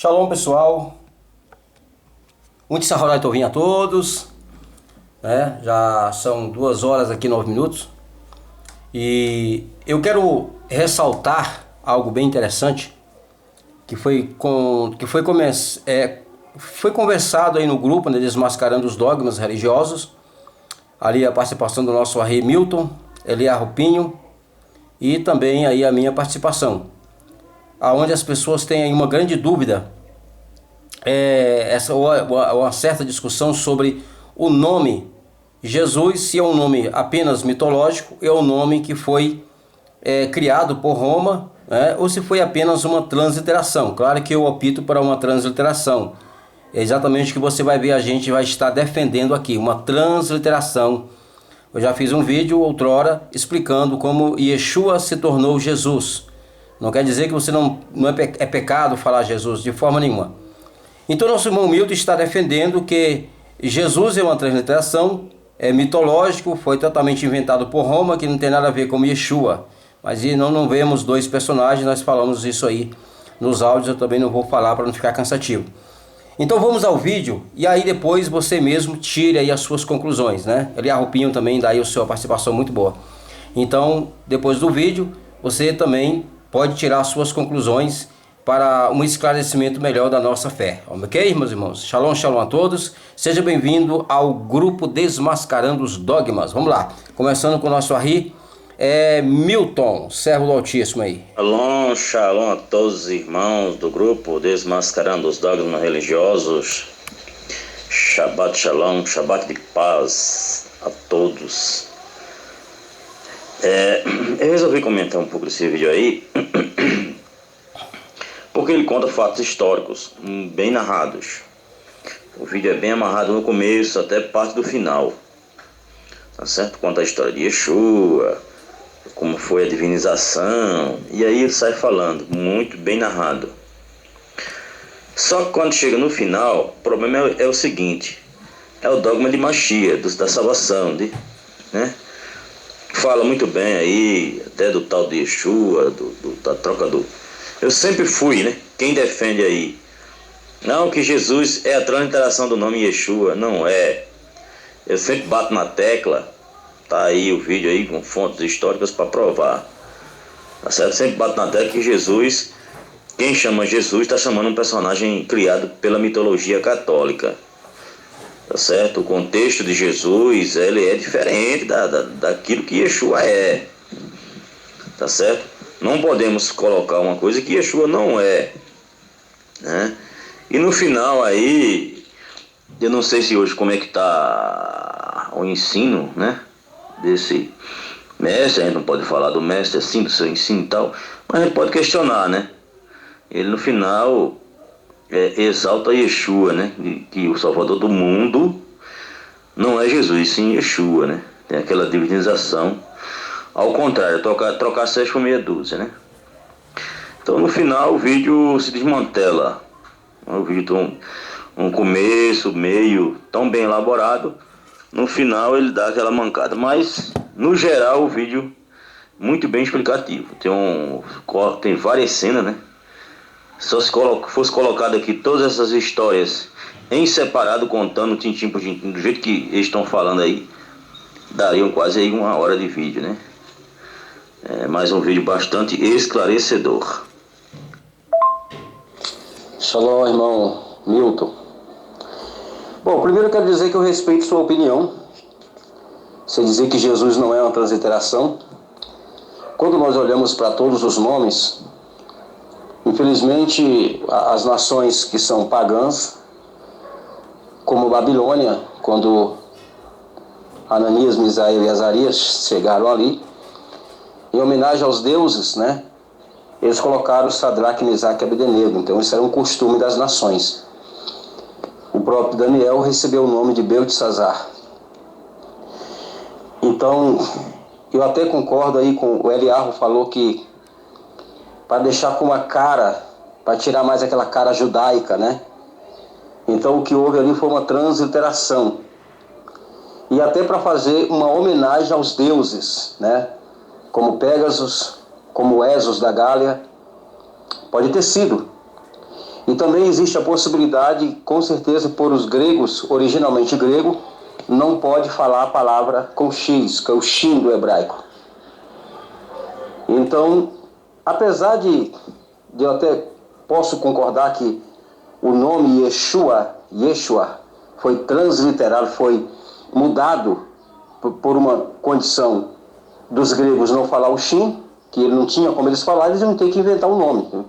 Shalom, pessoal. Muito Sahorai Tovim a todos. Já são 2 horas aqui, 9 minutos. E eu quero ressaltar algo bem interessante que foi conversado aí no grupo, né, Desmascarando os Dogmas Religiosos. Ali a participação do nosso Arri Milton, Eliá Rupinho e também aí a minha participação, aonde as pessoas têm aí uma grande dúvida, uma certa discussão sobre o nome Jesus, se é um nome apenas mitológico, é um nome que foi criado por Roma, ou se foi apenas uma transliteração. Claro que eu opto para uma transliteração. É exatamente o que você vai ver, a gente vai estar defendendo aqui, uma transliteração. Eu já fiz um vídeo outrora explicando como Yeshua se tornou Jesus. Não quer dizer que você não é pecado falar Jesus, de forma nenhuma. Então nosso irmão Milton está defendendo que Jesus é uma transliteração, é mitológico, foi totalmente inventado por Roma, que não tem nada a ver com Yeshua. Mas não vemos dois personagens, nós falamos isso aí nos áudios, eu também não vou falar para não ficar cansativo. Então vamos ao vídeo e aí depois você mesmo tire aí as suas conclusões, né? Eliá Rupinho também dá aí a sua participação muito boa. Então, depois do vídeo, você também pode tirar as suas conclusões para um esclarecimento melhor da nossa fé. Ok, meus irmãos? Shalom, shalom a todos. Seja bem-vindo ao grupo Desmascarando os Dogmas. Vamos lá. Começando com o nosso Arri, Milton, servo do Altíssimo aí. Shalom, shalom a todos os irmãos do grupo Desmascarando os Dogmas Religiosos. Shabbat shalom, Shabbat de paz a todos. Eu resolvi comentar um pouco desse vídeo aí porque ele conta fatos históricos bem narrados. O vídeo é bem amarrado no começo até parte do final, tá certo? Conta a história de Yeshua, como foi a divinização, e aí ele sai falando, muito bem narrado. Só que quando chega no final, o problema é o seguinte: é o dogma de Mashiach, da salvação, né? Fala muito bem aí, até do tal de Yeshua, da troca do... Eu sempre fui, né? Quem defende aí? Não, que Jesus é a transliteração do nome Yeshua. Não é. Eu sempre bato na tecla. Tá aí o vídeo aí com fontes históricas para provar. Tá certo? Sempre bato na tecla que Jesus, quem chama Jesus, está chamando um personagem criado pela mitologia católica. Tá certo? O contexto de Jesus, ele é diferente daquilo que Yeshua é. Tá certo? Não podemos colocar uma coisa que Yeshua não é, né? E no final aí, eu não sei se hoje como é que está o ensino, né, desse mestre. A gente não pode falar do mestre assim, do seu ensino e tal, mas a gente pode questionar, né? Ele no final exalta Yeshua, né? Que o Salvador do mundo não é Jesus, sim Yeshua, né? Tem aquela divinização. Ao contrário, trocar 6 por meia dúzia, né? Então no final o vídeo se desmantela. O vídeo tem um começo, meio tão bem elaborado. No final ele dá aquela mancada. Mas no geral o vídeo muito bem explicativo. Tem várias cenas, né? Se fosse colocado aqui todas essas histórias em separado, contando tintim por tintim, do jeito que eles estão falando aí, dariam quase aí 1 hora de vídeo, né? Mais um vídeo bastante esclarecedor. Shalom, irmão Milton. Bom, primeiro eu quero dizer que eu respeito sua opinião. Você dizer que Jesus não é uma transliteração. Quando nós olhamos para todos os nomes, infelizmente as nações que são pagãs, como Babilônia, quando Ananias, Misael e Azarias chegaram ali, em homenagem aos deuses, né? Eles colocaram Sadraque, Mesaque e Abednego. Então isso era um costume das nações. O próprio Daniel recebeu o nome de Beltesazar. Então, eu até concordo aí com o Eliarro, falou que para deixar com uma cara, para tirar mais aquela cara judaica, né? Então o que houve ali foi uma transliteração. E até para fazer uma homenagem aos deuses, né? Como Pégasus, como Esos da Gália, pode ter sido. E também existe a possibilidade, com certeza, por os gregos, originalmente grego, não pode falar a palavra com X, que é o Shin do hebraico. Então, apesar de eu até posso concordar que o nome Yeshua, foi transliterado, foi mudado por uma condição dos gregos não falar o Shin, que ele não tinha como eles falarem, eles iam ter que inventar um nome.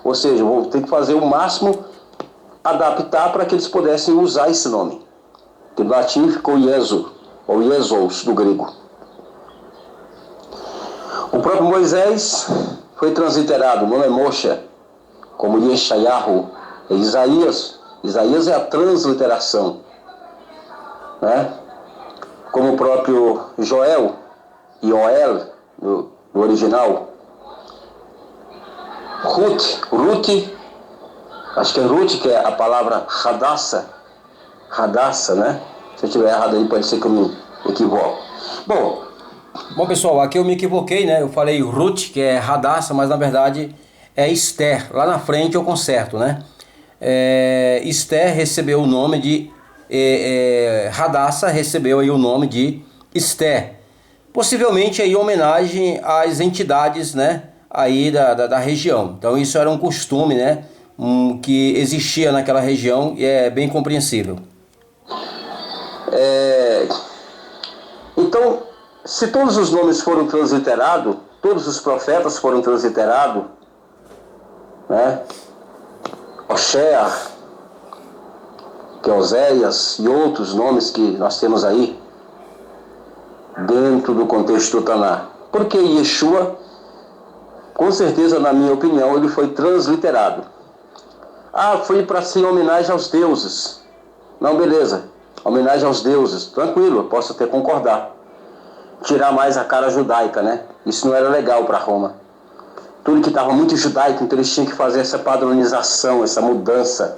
Ou seja, vou ter que fazer o máximo, adaptar para que eles pudessem usar esse nome. Que no latim ficou Iesu, ou Iesos, do grego. O próprio Moisés foi transliterado, o nome é Moshe, como Yeshayahu, é Isaías. Isaías é a transliteração, né? Como o próprio Joel, Yoel, no original. Ruth, acho que é Ruth, que é a palavra Hadassah, né? Se eu estiver errado aí, pode ser que eu me equivoque. Bom, pessoal, aqui eu me equivoquei, né? Eu falei Ruth, que é Hadassah, mas na verdade é Esther. Lá na frente eu conserto, né? Esther recebeu o nome de... Hadassah recebeu aí o nome de Esther. Possivelmente aí em homenagem às entidades, né? Aí da região. Então isso era um costume, né? Que existia naquela região e é bem compreensível. Então, se todos os nomes foram transliterados, todos os profetas foram transliterados, né? Oséia, que é Oséias, e outros nomes que nós temos aí dentro do contexto do Taná. Porque Yeshua, com certeza, na minha opinião, ele foi transliterado. Foi para ser homenagem aos deuses. Não, beleza. Homenagem aos deuses. Tranquilo, eu posso até concordar. Tirar mais a cara judaica, né? Isso não era legal para Roma. Tudo que estava muito judaico, então eles tinham que fazer essa padronização, essa mudança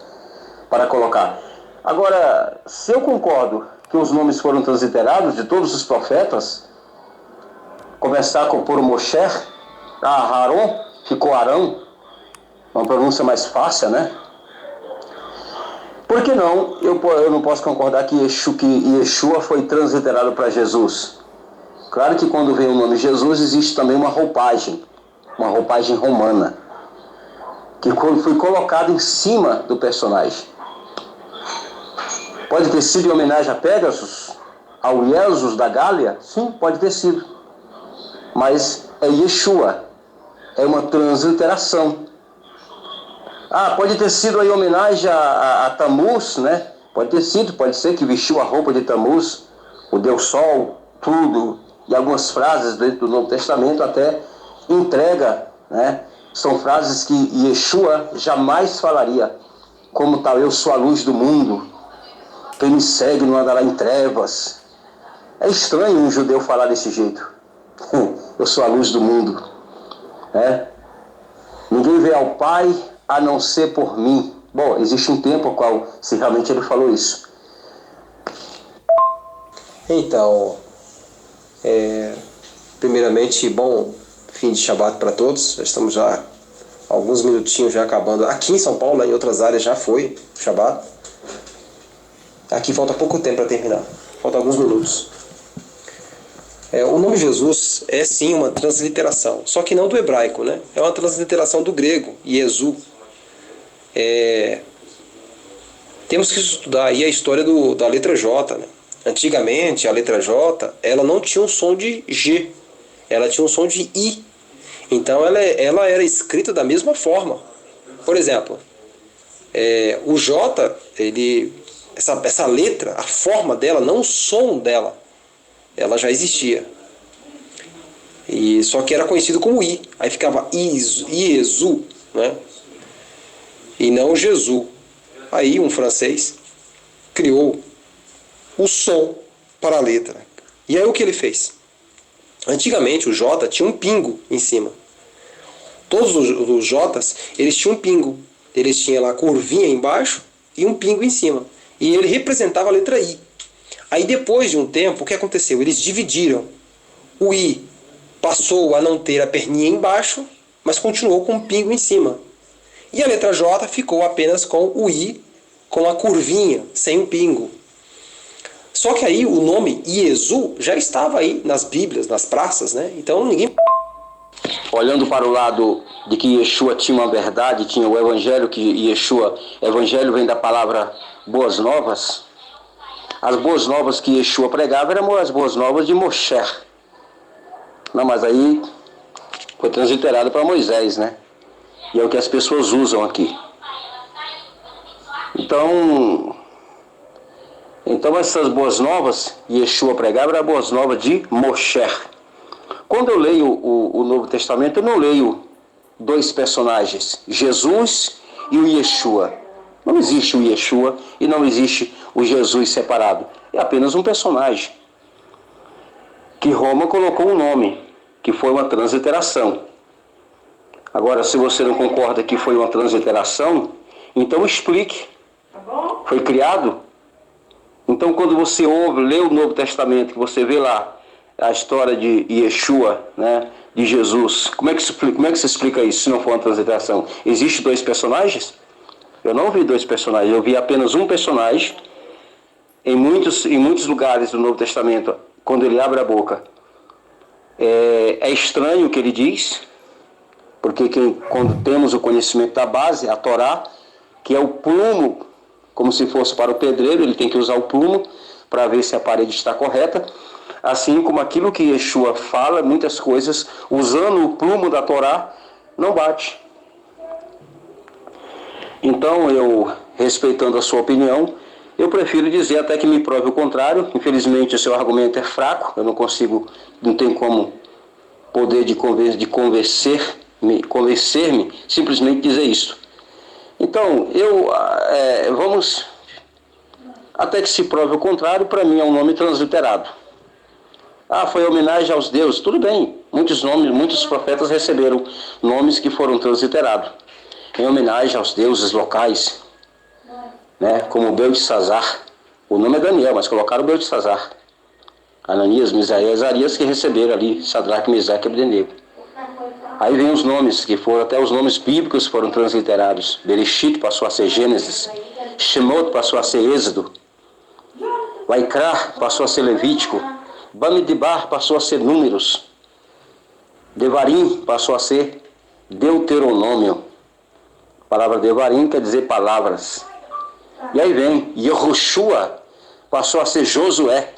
para colocar. Agora, se eu concordo que os nomes foram transliterados de todos os profetas, começar por Moshe, Aaron, ficou Arão, uma pronúncia mais fácil, né? Por que não? Eu não posso concordar que Yeshua foi transliterado para Jesus. Claro que quando vem o nome Jesus, existe também uma roupagem romana, que foi colocada em cima do personagem. Pode ter sido em homenagem a Pégasus, ao Jesus da Gália? Sim, pode ter sido. Mas é Yeshua, é uma transliteração. Pode ter sido em homenagem a Tammuz, né? Pode ser que vestiu a roupa de Tammuz, o Deus Sol, tudo, e algumas frases dentro do Novo Testamento até entrega, né? São frases que Yeshua jamais falaria, como tal, eu sou a luz do mundo, quem me segue não andará em trevas. É estranho um judeu falar desse jeito. Eu sou a luz do mundo, né? Ninguém vê ao Pai a não ser por mim. Bom, existe um tempo ao qual, se realmente ele falou isso. Então, primeiramente, bom fim de Shabat para todos. Já estamos já alguns minutinhos já acabando. Aqui em São Paulo, em outras áreas já foi o Shabat. Aqui falta pouco tempo para terminar. Falta alguns minutos. O nome Jesus é sim uma transliteração, só que não do hebraico, né? É uma transliteração do grego, Iesu. Temos que estudar aí a história da letra J, né? Antigamente, a letra J, ela não tinha um som de G, ela tinha um som de I. Então, ela era escrita da mesma forma. Por exemplo, o J, essa letra, a forma dela, não o som dela, ela já existia. Só que era conhecido como I. Aí ficava Iesu, né? E não Jesus. Aí um francês criou o som para a letra. E aí o que ele fez? Antigamente o J tinha um pingo em cima. Todos os J's, eles tinham um pingo. Eles tinham lá a curvinha embaixo e um pingo em cima. E ele representava a letra I. Aí depois de um tempo, o que aconteceu? Eles dividiram. O I passou a não ter a perninha embaixo, mas continuou com um pingo em cima. E a letra J ficou apenas com o I, com a curvinha, sem o pingo. Só que aí o nome Iesu já estava aí nas Bíblias, nas praças, né? Então ninguém... Olhando para o lado de que Yeshua tinha uma verdade, tinha o Evangelho, que Yeshua, Evangelho vem da palavra boas novas. As boas novas que Yeshua pregava eram as boas novas de Moshe. Não, mas aí foi transliterado para Moisés, né? E é o que as pessoas usam aqui. Então essas boas novas, Yeshua pregava, eram boas novas de Moshe. Quando eu leio o Novo Testamento, eu não leio dois personagens, Jesus e o Yeshua. Não existe o Yeshua e não existe o Jesus separado. É apenas um personagem. Que Roma colocou um nome, que foi uma transliteração. Agora, se você não concorda que foi uma transliteração, então explique. Foi criado? Então, quando você lê o Novo Testamento, que você vê lá a história de Yeshua, né, de Jesus, como é que se explica isso, se não for uma transliteração? Existem dois personagens? Eu não vi dois personagens, eu vi apenas um personagem. Em muitos lugares do Novo Testamento, quando ele abre a boca, é estranho o que ele diz, porque quando temos o conhecimento da base, a Torá, que é o plumo, como se fosse para o pedreiro, ele tem que usar o plumo para ver se a parede está correta. Assim como aquilo que Yeshua fala, muitas coisas, usando o plumo da Torá, não bate. Então, eu, respeitando a sua opinião, eu prefiro dizer até que me prove o contrário. Infelizmente, o seu argumento é fraco, eu não tenho como poder de convencer-me, simplesmente dizer isso. Então, vamos, até que se prove o contrário, para mim é um nome transliterado. Foi homenagem aos deuses, tudo bem. Muitos profetas receberam nomes que foram transliterados, em homenagem aos deuses locais, né? Como Beltesazar. O nome é Daniel, mas colocaram Beltesazar. Ananias, Misael e Azarias, que receberam ali Sadraque, Mesaque e Abdenego. Aí vem os nomes, que foram até os nomes bíblicos foram transliterados. Bereshit passou a ser Gênesis, Shemot passou a ser Êxodo, Vaikra passou a ser Levítico, Bamidbar passou a ser Números, Devarim passou a ser Deuteronômio. A palavra Devarim quer dizer palavras. E aí vem Yehoshua passou a ser Josué.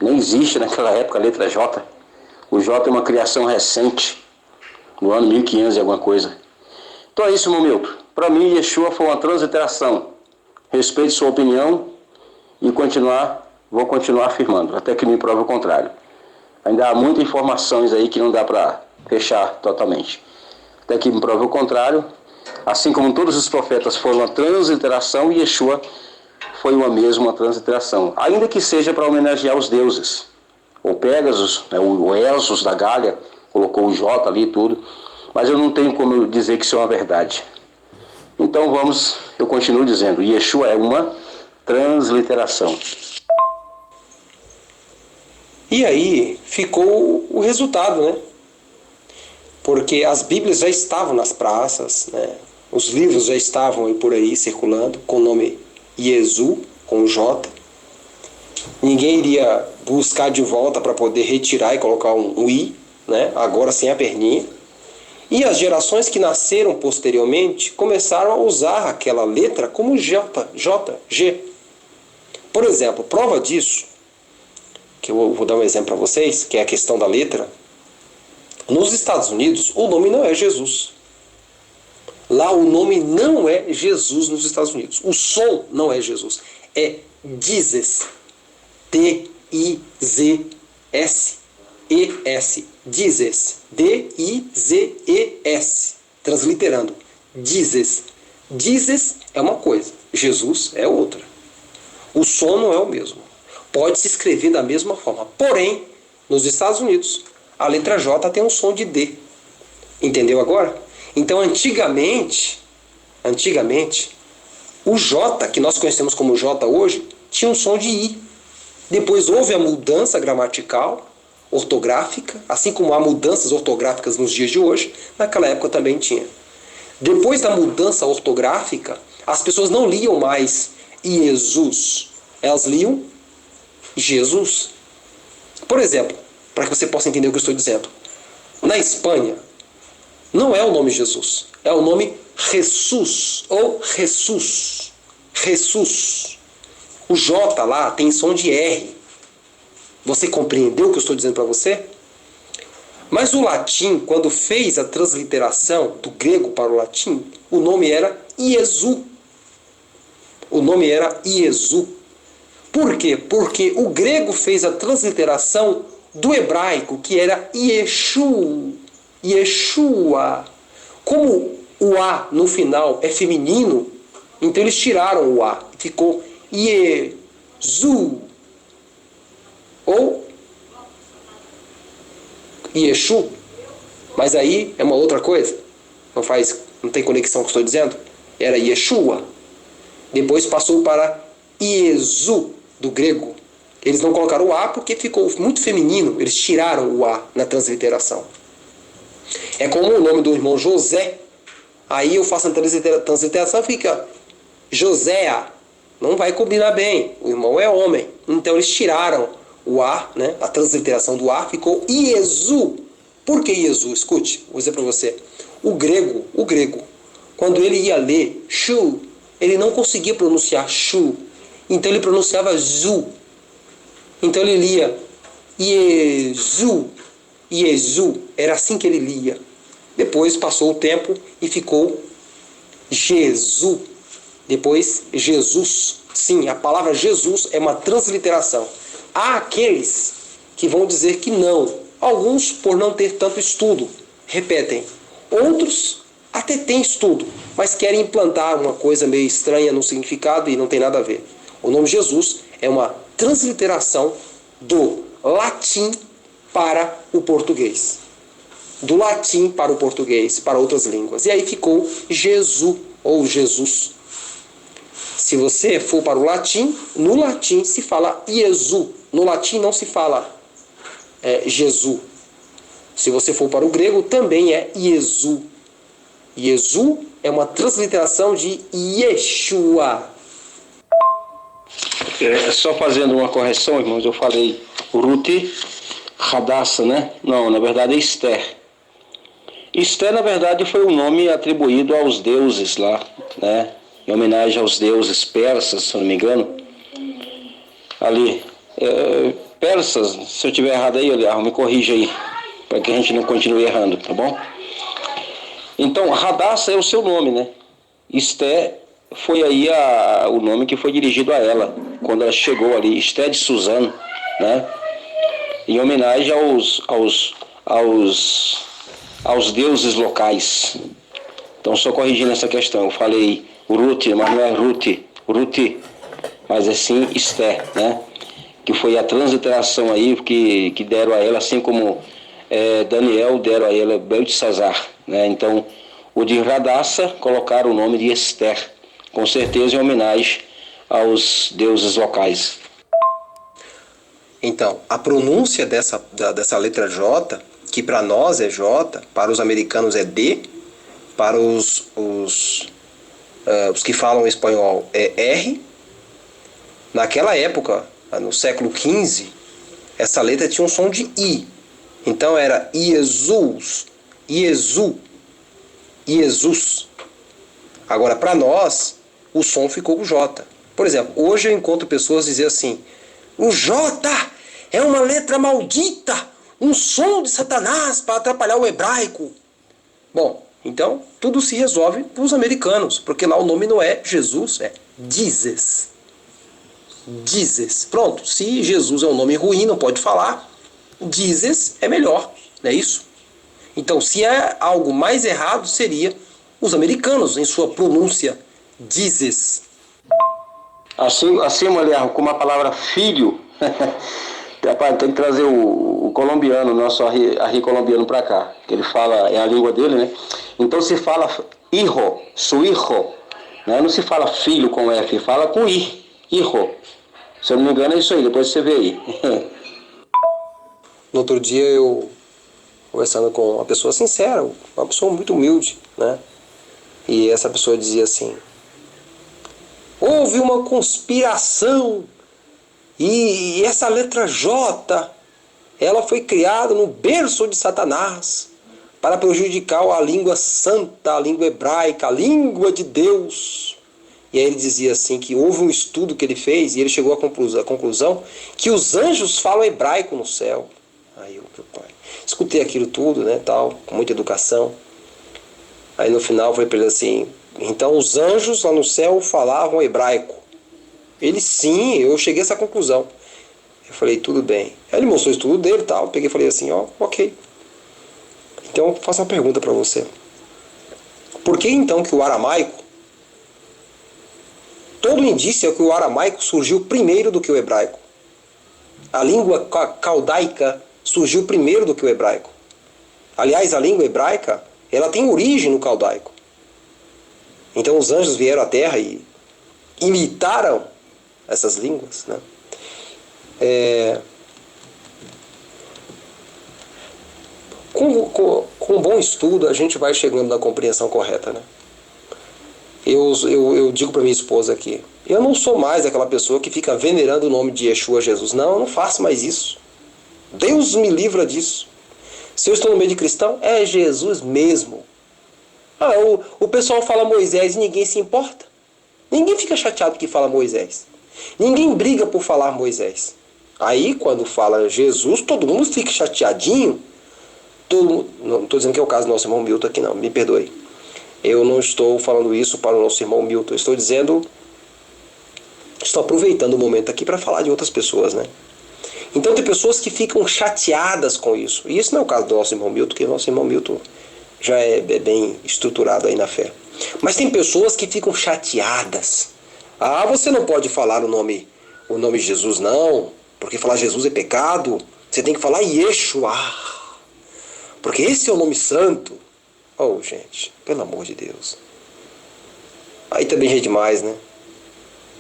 Nem existe naquela época a letra J. O J é uma criação recente, no ano 1500 e alguma coisa. Então é isso, meu amigo. Para mim, Yeshua foi uma transliteração. Respeito sua opinião e vou continuar afirmando, até que me prove o contrário. Ainda há muitas informações aí que não dá para fechar totalmente. Até que me prove o contrário, assim como todos os profetas foram uma transliteração, Yeshua foi uma mesma transliteração. Ainda que seja para homenagear os deuses. O Pégasus, né, o Esos da Gália, colocou o J ali e tudo, mas eu não tenho como dizer que isso é uma verdade. Então eu continuo dizendo, Yeshua é uma transliteração. E aí ficou o resultado, né? Porque as Bíblias já estavam nas praças, né? Os livros já estavam aí por aí circulando com o nome Iesu, com J. Ninguém iria buscar de volta para poder retirar e colocar um I, né? Agora sem a perninha. E as gerações que nasceram posteriormente começaram a usar aquela letra como J, G. Por exemplo, prova disso, que eu vou dar um exemplo para vocês, que é a questão da letra. Nos Estados Unidos, o nome não é Jesus. Lá o nome não é Jesus nos Estados Unidos. O som não é Jesus. É Dizes. D-I-Z-S-E-S. Dizes. D-I-Z-E-S. Transliterando. Dizes. Dizes é uma coisa. Jesus é outra. O som não é o mesmo. Pode se escrever da mesma forma. Porém, nos Estados Unidos, a letra J tem um som de D. Entendeu agora? Então, antigamente, o J, que nós conhecemos como J hoje, tinha um som de I. Depois houve a mudança gramatical, ortográfica, assim como há mudanças ortográficas nos dias de hoje, naquela época também tinha. Depois da mudança ortográfica, as pessoas não liam mais Jesus, elas liam Jesus. Por exemplo, para que você possa entender o que eu estou dizendo, na Espanha, não é o nome Jesus, é o nome Jesus ou Jesus. Jesus. O J lá tem som de R. Você compreendeu o que eu estou dizendo para você? Mas o latim, quando fez a transliteração do grego para o latim, o nome era Iesu. O nome era Iesu. Por quê? Porque o grego fez a transliteração do hebraico, que era Yeshu. Yeshua. Como o A no final é feminino, então eles tiraram o A. Ficou Yezu. Ou Yeshu. Mas aí é uma outra coisa. Não tem conexão com o que estou dizendo. Era Yeshua. Depois passou para Iesu, do grego. Eles não colocaram o A porque ficou muito feminino. Eles tiraram o A na transliteração. É como o nome do irmão José. Aí eu faço a transliteração e fica Joséa. Não vai combinar bem. O irmão é homem. Então eles tiraram o A, né? A transliteração do A ficou Iesu. Por que Iesu? Escute, vou dizer para você. O grego, quando ele ia ler Shu, ele não conseguia pronunciar Shu. Então ele pronunciava Zu. Então ele lia Iesu. Iesu. Era assim que ele lia. Depois passou o tempo e ficou Jesus. Depois Jesus. Sim, a palavra Jesus é uma transliteração. Há aqueles que vão dizer que não. Alguns, por não ter tanto estudo, repetem. Outros até têm estudo, mas querem implantar uma coisa meio estranha no significado e não tem nada a ver. O nome Jesus é uma transliteração do latim para o português. Do latim para o português, para outras línguas. E aí ficou Jesus ou Jesus. Se você for para o latim, no latim se fala Iesu. No latim não se fala Jesus. Se você for para o grego, também é Iesu. Iesu é uma transliteração de Yeshua. Só fazendo uma correção, irmãos, eu falei Ruth Hadassah, né? Não, na verdade é Esther. Esther, na verdade, foi um nome atribuído aos deuses lá, né? Em homenagem aos deuses persas, se eu não me engano. Ali, persas, se eu estiver errado aí, Eliardo, me corrija aí, para que a gente não continue errando, tá bom? Então, Hadassah é o seu nome, né? Esther foi aí o nome que foi dirigido a ela, quando ela chegou ali, Esther de Suzano, né? Em homenagem aos deuses locais. Então, só corrigindo essa questão, eu falei Ruth, mas não é Ruth, mas é sim Esther, né? Que foi a transliteração aí que deram a ela, assim como Daniel deram a ela Beltesazar, né? Então, o de Hadassah colocaram o nome de Esther, com certeza em homenagem aos deuses locais. Então, a pronúncia dessa letra J, que para nós é J, para os americanos é D, para os que falam espanhol é R. Naquela época, no século XV, essa letra tinha um som de I. Então era Jesus, Iesu, Jesus. Agora, para nós, o som ficou com J. Por exemplo, hoje eu encontro pessoas dizer assim: o J é uma letra maldita, um som de Satanás para atrapalhar o hebraico. Bom, então tudo se resolve para os americanos, porque lá o nome não é Jesus, é Jesus. Jesus. Pronto, se Jesus é um nome ruim, não pode falar, Jesus é melhor, não é isso? Então, se é algo mais errado, seria os americanos em sua pronúncia, Jesus. Assim, Eliardo, como a palavra filho, tem que trazer o colombiano, nosso Arri colombiano para cá, que ele fala, é a língua dele, né? Então se fala hijo, su hijo, né? Não se fala filho com F, fala com I, hijo. Se eu não me engano é isso aí, depois você vê aí. No outro dia eu, conversando com uma pessoa sincera, uma pessoa muito humilde, né? E essa pessoa dizia assim: houve uma conspiração e essa letra J, ela foi criada no berço de Satanás para prejudicar a língua santa, a língua hebraica, a língua de Deus. E aí ele dizia assim que houve um estudo que ele fez e ele chegou à conclusão que os anjos falam hebraico no céu. Aí eu, meu pai, escutei aquilo tudo, né, tal, com muita educação. Aí no final foi para ele assim: então os anjos lá no céu falavam hebraico. Ele, sim, eu cheguei a essa conclusão. Eu falei, tudo bem. Aí ele mostrou o estudo dele e tal. Eu peguei e falei assim, ó, ok. Então eu faço uma pergunta para você. Por que então que o aramaico, todo indício é que o aramaico surgiu primeiro do que o hebraico? A língua caldaica surgiu primeiro do que o hebraico. Aliás, a língua hebraica, ela tem origem no caldaico. Então os anjos vieram à Terra e imitaram essas línguas, né? Com um bom estudo a gente vai chegando na compreensão correta, né? Eu digo para minha esposa aqui: eu não sou mais aquela pessoa que fica venerando o nome de Yeshua, Jesus. Não, eu não faço mais isso. Deus me livra disso. Se eu estou no meio de cristão, é Jesus mesmo. O pessoal fala Moisés e ninguém se importa. Ninguém fica chateado que fala Moisés. Ninguém briga por falar Moisés. Aí, quando fala Jesus, todo mundo fica chateadinho. Não estou dizendo que é o caso do nosso irmão Milton aqui, não. Me perdoe. Eu não estou falando isso para o nosso irmão Milton. Estou aproveitando o momento aqui para falar de outras pessoas, né? Então tem pessoas que ficam chateadas com isso. E isso não é o caso do nosso irmão Milton, porque o nosso irmão Milton já é bem estruturado aí na fé. Mas tem pessoas que ficam chateadas. Ah, você não pode falar o nome Jesus, não, porque falar Jesus é pecado. Você tem que falar Yeshua, porque esse é o nome santo. Oh, gente, pelo amor de Deus. Aí também é demais, né?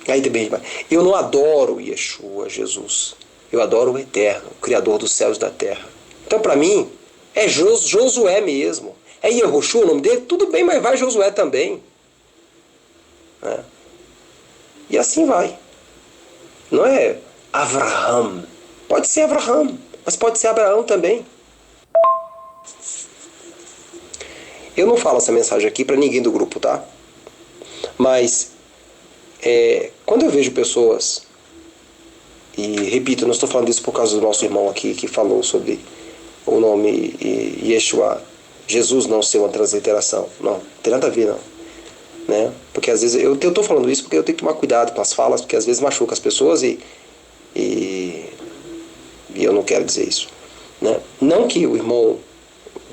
Aí também é demais. Eu não adoro Yeshua, Jesus. Eu adoro o Eterno, o Criador dos céus e da terra. Então, para mim, é Josué mesmo. É Yehoshua o nome dele? Tudo bem, mas vai Josué também. É. E assim vai. Não é Avraham. Pode ser Avraham, mas pode ser Abraão também. Eu não falo essa mensagem aqui para ninguém do grupo, tá? Mas quando eu vejo pessoas, e repito, eu não estou falando isso por causa do nosso irmão aqui que falou sobre o nome Yeshua, Jesus não ser uma transliteração. Não tem nada a ver, não. Né? Porque às vezes eu estou falando isso porque eu tenho que tomar cuidado com as falas, porque às vezes machuca as pessoas e eu não quero dizer isso, né? Não que o irmão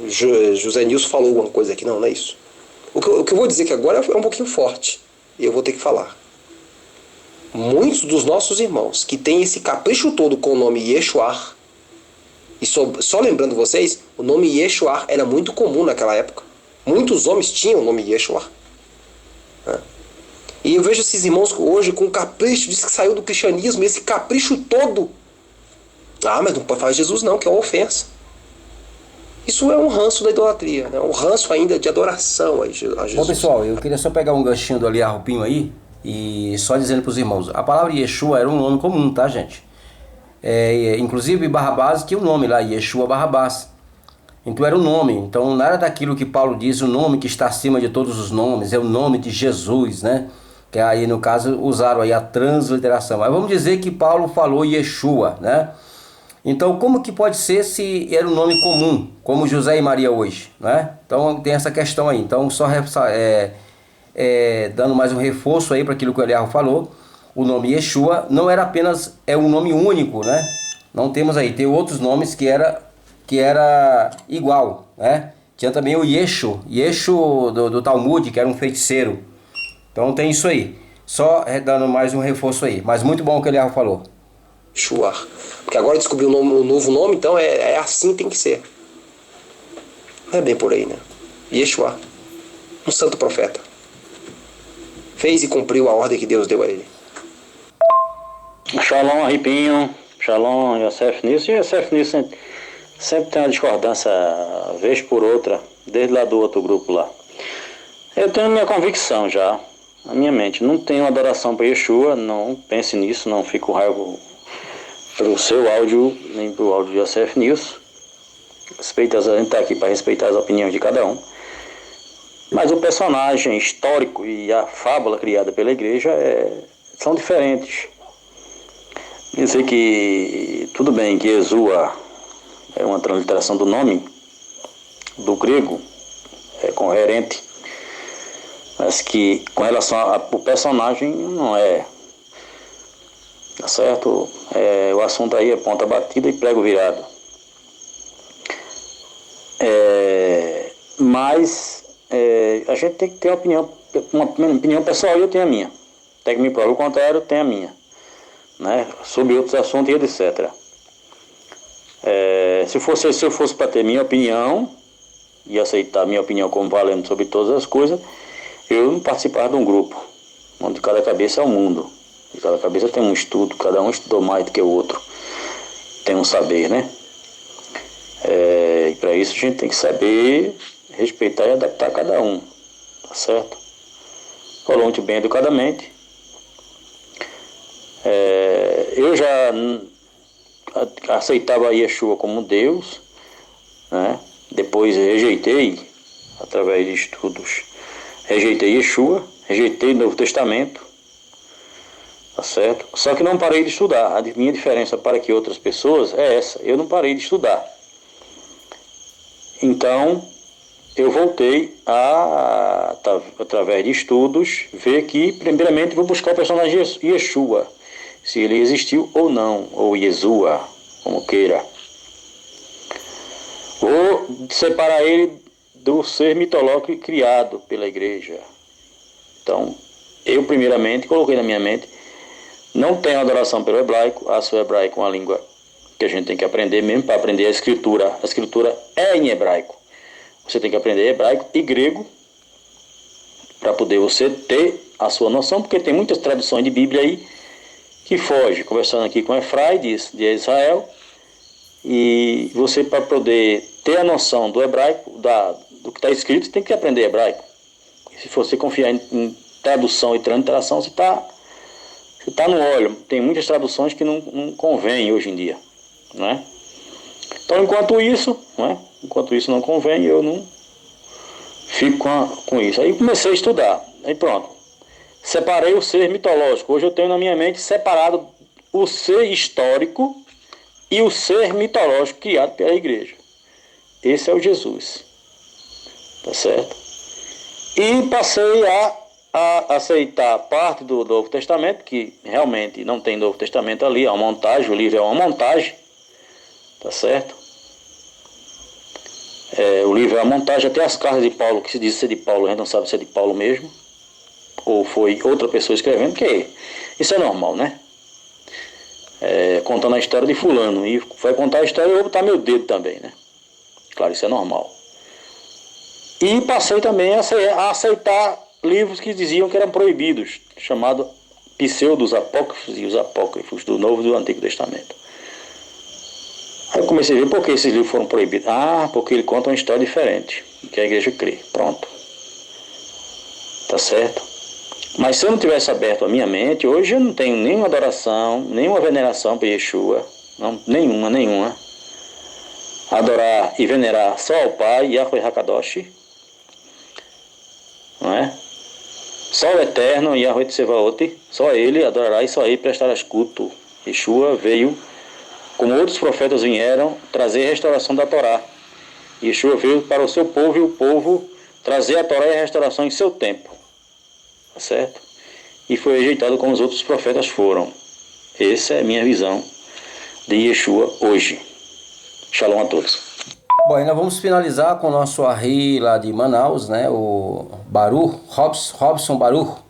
José Nilson falou alguma coisa aqui, não é isso. O que eu vou dizer que agora é um pouquinho forte e eu vou ter que falar. Muitos dos nossos irmãos que têm esse capricho todo com o nome Yeshua, e só lembrando vocês, o nome Yeshua era muito comum naquela época. Muitos homens tinham o nome Yeshua. E eu vejo esses irmãos hoje com capricho, diz que saiu do cristianismo, e esse capricho todo. Ah, mas não pode falar Jesus não, que é uma ofensa. Isso é um ranço da idolatria, né? Um ranço ainda de adoração a Jesus. Bom, pessoal, eu queria só pegar um ganchinho do Aliarrupinho aí, e só dizendo para os irmãos, a palavra Yeshua era um nome comum, tá, gente? Inclusive Barrabás tinha um nome lá, Yeshua Barrabás. Então era o nome. Então nada daquilo que Paulo diz, o nome que está acima de todos os nomes, é o nome de Jesus, né? Que aí no caso usaram aí a transliteração. Mas vamos dizer que Paulo falou Yeshua, né? Então como que pode ser se era um nome comum, como José e Maria hoje, né? Então tem essa questão aí. Então só dando mais um reforço aí para aquilo que o Eliarro falou, o nome Yeshua não era apenas um nome único, né? Não temos aí, tem outros nomes que era igual, né? Tinha também o Yeshu do Talmud, que era um feiticeiro. Então tem isso aí. Só dando mais um reforço aí. Mas muito bom o que o Eliarro falou. Yeshua. Porque agora descobriu um novo nome, então é assim que tem que ser. Não é bem por aí, né? Yeshua, um santo profeta. Fez e cumpriu a ordem que Deus deu a ele. Shalom, Aripinho. Shalom, Yosef Nisso. E Yosef Nisso sempre tem uma discordância, vez por outra, desde lá do outro grupo lá. Eu tenho minha convicção já, na minha mente. Não tenho adoração para Yeshua, não pense nisso, não fico raivo pelo seu áudio, nem pelo áudio de Yosef News. A gente está aqui para respeitar as opiniões de cada um. Mas o personagem histórico e a fábula criada pela igreja são diferentes. Dizer que, tudo bem, que Yeshua é uma transliteração do nome, do grego, é coerente, mas que com relação ao personagem não é. Tá certo? O assunto aí é ponta batida e prego virado. Mas a gente tem que ter uma opinião pessoal, e eu tenho a minha. Tem que me provar o contrário, eu tenho a minha. Né? Sobre outros assuntos e etc. Se eu fosse para ter minha opinião e aceitar minha opinião como valendo sobre todas as coisas, eu não participava de um grupo onde cada cabeça é um mundo, e cada cabeça tem um estudo, cada um estudou mais do que o outro, tem um saber, né? E para isso a gente tem que saber respeitar e adaptar cada um, tá certo? Falou muito bem educadamente. Eu já aceitava Yeshua como Deus, né? Depois rejeitei, através de estudos, rejeitei Yeshua, rejeitei o Novo Testamento, tá certo? Só que não parei de estudar. A minha diferença para que outras pessoas é essa: eu não parei de estudar. Então, eu voltei através de estudos, ver que, primeiramente, vou buscar o personagem Yeshua, se ele existiu ou não, ou Yeshua, como queira. Vou separar ele do ser mitológico criado pela igreja. Então, eu primeiramente coloquei na minha mente, não tenho adoração pelo hebraico, acho o hebraico uma língua que a gente tem que aprender mesmo para aprender a escritura. A escritura é em hebraico. Você tem que aprender hebraico e grego para poder você ter a sua noção, porque tem muitas traduções de Bíblia aí que foge. Conversando aqui com Efraim de Israel, e você, para poder ter a noção do hebraico, do que está escrito, tem que aprender hebraico. E se você confiar em tradução e transliteração, você está no óleo. Tem muitas traduções que não convêm hoje em dia, não é? Então, enquanto isso não convém, eu não fico com isso. Aí comecei a estudar, aí pronto. Separei o ser mitológico. Hoje eu tenho na minha mente separado o ser histórico e o ser mitológico criado pela igreja. Esse é o Jesus. Tá certo? E passei a aceitar parte do Novo Testamento, que realmente não tem Novo Testamento ali, é uma montagem, o livro é uma montagem. Tá certo? O livro é uma montagem, até as cartas de Paulo, que se diz ser de Paulo, a gente não sabe se é de Paulo mesmo, ou foi outra pessoa escrevendo, porque isso é normal, né? Contando a história de fulano, e vai contar a história, eu vou botar meu dedo também, né? Claro, isso é normal. E passei também a aceitar livros que diziam que eram proibidos, chamado pseudos apócrifos e os apócrifos do Novo e do Antigo Testamento. Aí eu comecei a ver por que esses livros foram proibidos. Porque ele conta uma história diferente, que a igreja crê. Pronto. Tá certo? Mas se eu não tivesse aberto a minha mente, hoje eu não tenho nenhuma adoração, nenhuma veneração para Yeshua. Não, nenhuma. Adorar e venerar só ao Pai, Yahweh Hakadosh. Não é? Só o Eterno, Yahweh Tsevaot. Só Ele adorará e só Ele prestarás culto. Yeshua veio, como outros profetas vieram, trazer a restauração da Torá. Yeshua veio para o seu povo, e o povo trazer a Torá e a restauração em seu tempo. Tá certo? E foi rejeitado como os outros profetas foram. Essa é a minha visão de Yeshua hoje. Shalom a todos. Bom, ainda vamos finalizar com o nosso Arri lá de Manaus, né? O Baruch, Robson Baruch.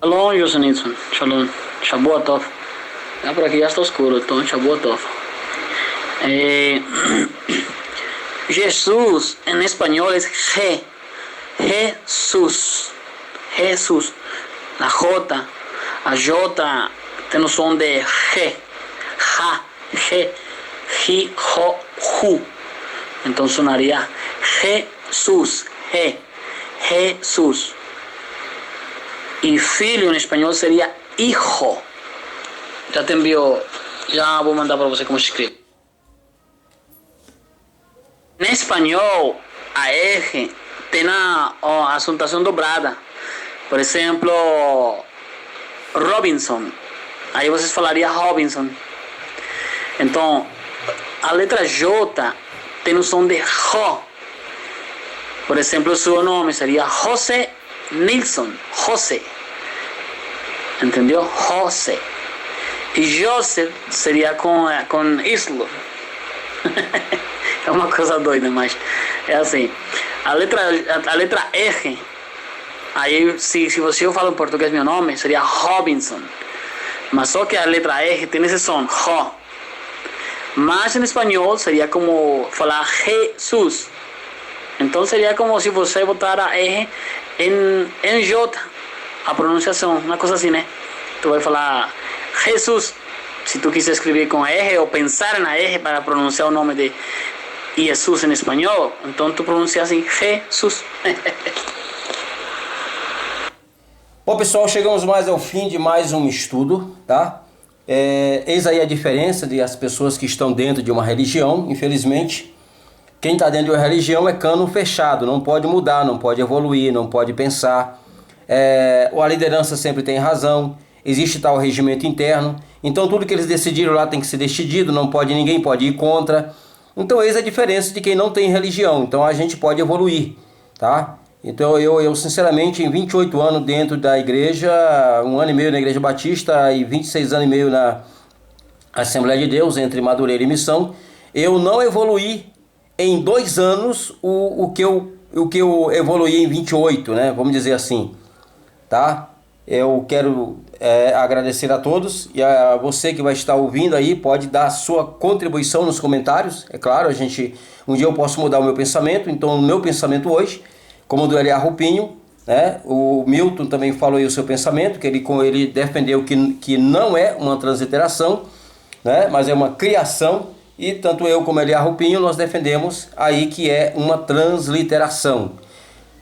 Shalom, Yosanitson. Shalom. Shabu Tov. Por aqui já está escuro, então Shabu Tov. Jesus en español es Jesús. Jesús. La J, a J tem som de G. Ja, G, Ji, Jo, Ju. Então sonaria Jesús, G. Jesús. Y filho en español sería hijo. Ya te envío, ya voy a mandar para você como se escribe. En español, a R tem a acentuação dobrada. Por exemplo, Robinson. Aí vocês falariam Robinson. Então, a letra J tem um som de J. Por exemplo, seu nome seria José Nilson. José. Entendeu? José. E Joseph seria com Islo. É uma coisa doida, mas é assim. A letra R, aí se eu falo em português meu nome, seria Robinson. Mas só que a letra R tem esse som, J. Mas em espanhol seria como falar Jesus. Então seria como se você botar a R em J, a pronunciação, uma coisa assim, né? Tu vai falar Jesus. Se tu quiser escrever com R ou pensar na R para pronunciar o nome de Jesus em espanhol, então tu pronuncia assim, Jesus. Bom, pessoal, chegamos mais ao fim de mais um estudo, tá? Eis aí a diferença de as pessoas que estão dentro de uma religião. Infelizmente, quem está dentro de uma religião é cano fechado, não pode mudar, não pode evoluir, não pode pensar. A liderança sempre tem razão, existe tal regimento interno, então tudo que eles decidiram lá tem que ser decidido, ninguém pode ir contra. Então eis a diferença de quem não tem religião. Então a gente pode evoluir, tá? Então eu sinceramente, em 28 anos dentro da igreja, 1 ano e meio na Igreja Batista e 26 anos e meio na Assembleia de Deus, entre Madureira e Missão, eu não evoluí em 2 anos o que eu evoluí em 28, né? Vamos dizer assim, tá? Eu quero agradecer a todos, e a você que vai estar ouvindo aí, pode dar a sua contribuição nos comentários. É claro, um dia eu posso mudar o meu pensamento. Então o meu pensamento hoje, como o do Eliar Rupinho, né? O Milton também falou aí o seu pensamento, que ele defendeu que não é uma transliteração, né? Mas é uma criação, e tanto eu como Eliar Rupinho nós defendemos aí que é uma transliteração.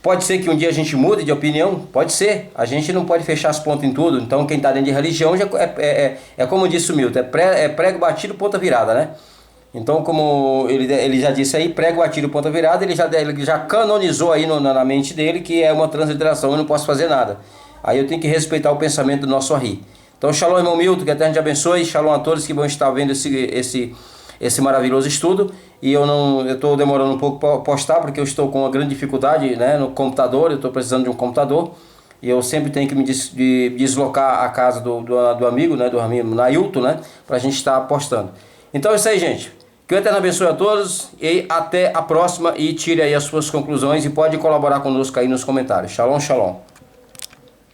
Pode ser que um dia a gente mude de opinião, pode ser. A gente não pode fechar as pontas em tudo. Então quem está dentro de religião já é como disse o Milton, prego batido, ponta virada, né? Então, como ele já disse aí, prego batido, ponta virada, ele já canonizou aí na mente dele que é uma transliteração, eu não posso fazer nada. Aí eu tenho que respeitar o pensamento do nosso Arri. Então, shalom, irmão Milton, que a Eterno te abençoe. Shalom a todos que vão estar vendo esse maravilhoso estudo. E eu estou demorando um pouco para postar, porque eu estou com uma grande dificuldade, né, no computador. Eu estou precisando de um computador, e eu sempre tenho que me deslocar à casa do amigo, né, do amigo Nailton, né, para a gente estar postando. Então é isso aí, gente. Que o Eterno abençoe a todos, e até a próxima, e tire aí as suas conclusões, e pode colaborar conosco aí nos comentários. Shalom, shalom.